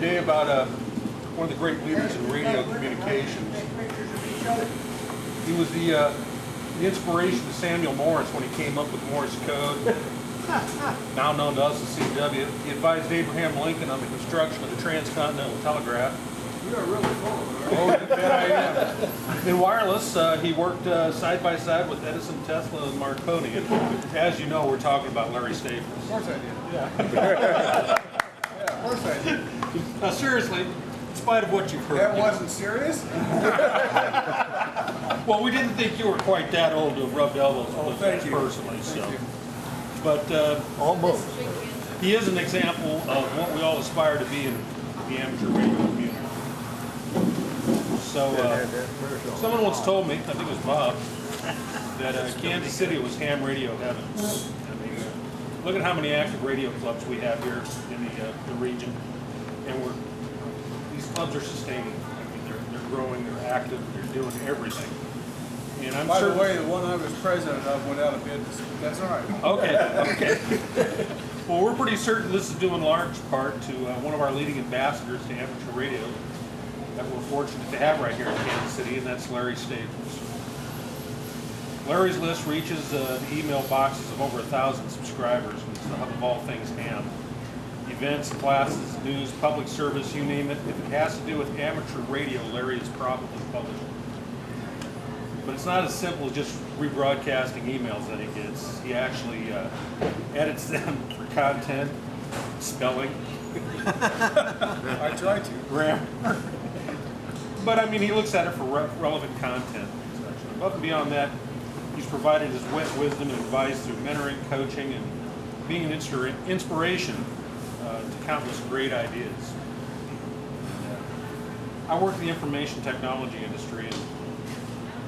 today about one of the great leaders in radio communications. He was the inspiration to Samuel Morse when he came up with Morse code, now known to us as CW. He advised Abraham Lincoln on the construction of the transcontinental telegraph. You are really full of it. Oh, you bet I am. In wireless, he worked side by side with Edison, Tesla, and Marconi. And as you know, we're talking about Larry Staples. Of course I did. Yeah. Yeah, of course I did. Now, seriously, in spite of what you've heard. That wasn't serious? Well, we didn't think you were quite that old to have rubbed elbows with thank us you. personally. Thank So, you. but Almost. he is an example of what we all aspire to be in the amateur radio community. So, someone once told me, I think it was Bob, that Kansas City was ham radio heaven. I mean, look at how many active radio clubs we have here in the region, and these clubs are sustaining. I mean, they're growing, they're active, they're doing everything. And I'm By the certain. way, the one I was president of went out of business. That's all right. Okay. Well, we're pretty certain this is due in large part to one of our leading ambassadors to amateur radio that we're fortunate to have right here in Kansas City, and that's Larry Staples. Larry's list reaches the email boxes of over 1,000 subscribers, which is the hub of all things ham. Events, classes, news, public service, you name it. If it has to do with amateur radio, Larry is probably published. But it's not as simple as just rebroadcasting emails that he gets. He actually edits them for content, spelling, I tried to. grammar. But I mean, he looks at it for relevant content. Above and beyond that, he's provided his wisdom and advice through mentoring, coaching, and being an inspiration to countless great ideas. I work in the information technology industry, and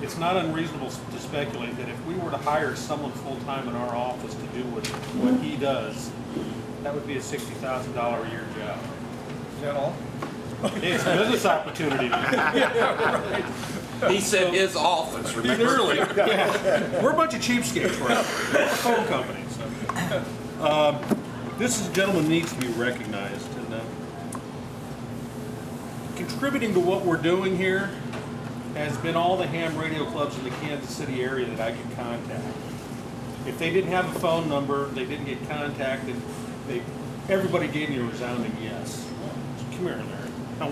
it's not unreasonable to speculate that if we were to hire someone full-time in our office to do what he does, that would be a $60,000 a year job. Is that all? It's a business opportunity. Right. He said his office, remember? Literally, yeah. We're a bunch of cheapskates, we're a phone company. So. This gentleman needs to be recognized. And contributing to what we're doing here has been all the ham radio clubs in the Kansas City area that I could contact. If they didn't have a phone number, they didn't get contacted, everybody gave me a resounding yes. Come here, Larry. I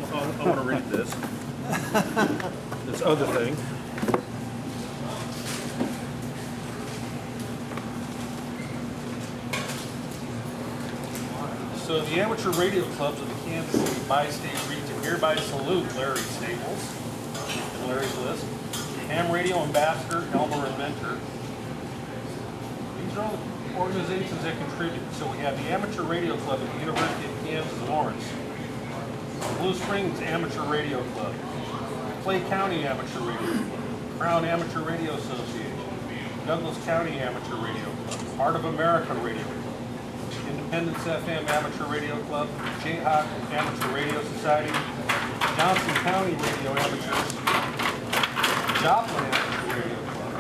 want to read this. This other thing. So the amateur radio clubs of the Kansas City bi-state region hereby salute Larry Staples in Larry's list. Ham radio ambassador, Elmer Inventor. These are all the organizations that contribute. So we have the Amateur Radio Club at the University of Kansas Lawrence, Blue Springs Amateur Radio Club, Clay County Amateur Radio Club, Crown Amateur Radio Association, Douglas County Amateur Radio Club, Heart of America Radio Club, Independence FM Amateur Radio Club, Jayhawk Amateur Radio Society, Johnson County Radio Amateurs, Joplin Amateur Radio Club,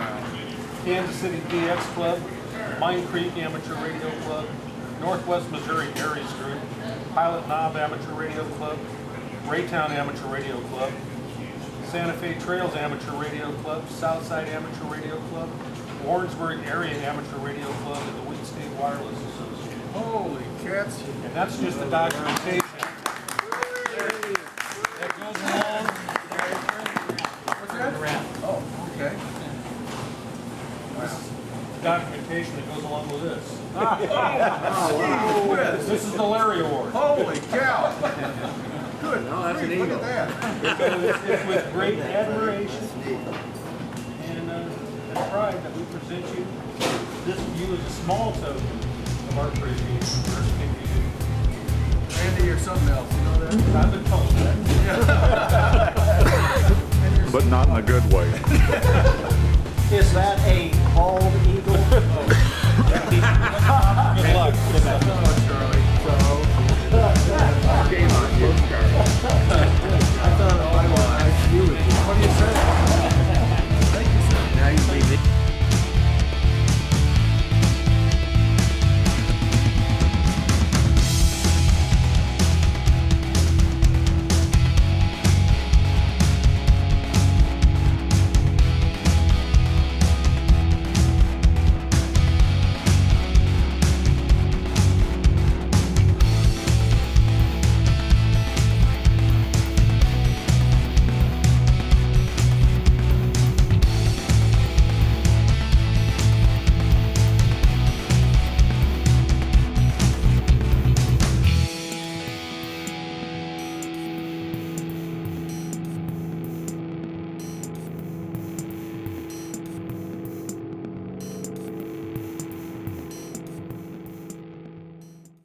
Kansas City DX Club, Mine Creek Amateur Radio Club, Northwest Missouri Aries Group, Pilot Knob Amateur Radio Club, Raytown Amateur Radio Club, Santa Fe Trails Amateur Radio Club, Southside Amateur Radio Club, Warrensburg Area Amateur Radio Club, and the Wheat State Wireless Association. Holy cats. And that's just the documentation. That goes along. What's that? Oh, okay. Documentation that goes along with this. Oh, wow. This is the Larry Award. Holy cow. Good. No, that's an grief, eagle. Look at that. It's with great admiration and pride that we present you this view as a small token of our appreciation for our community. Randy, you're something else. You know that? I've been told that. But not in a good way. Is that a bald eagle? Good luck.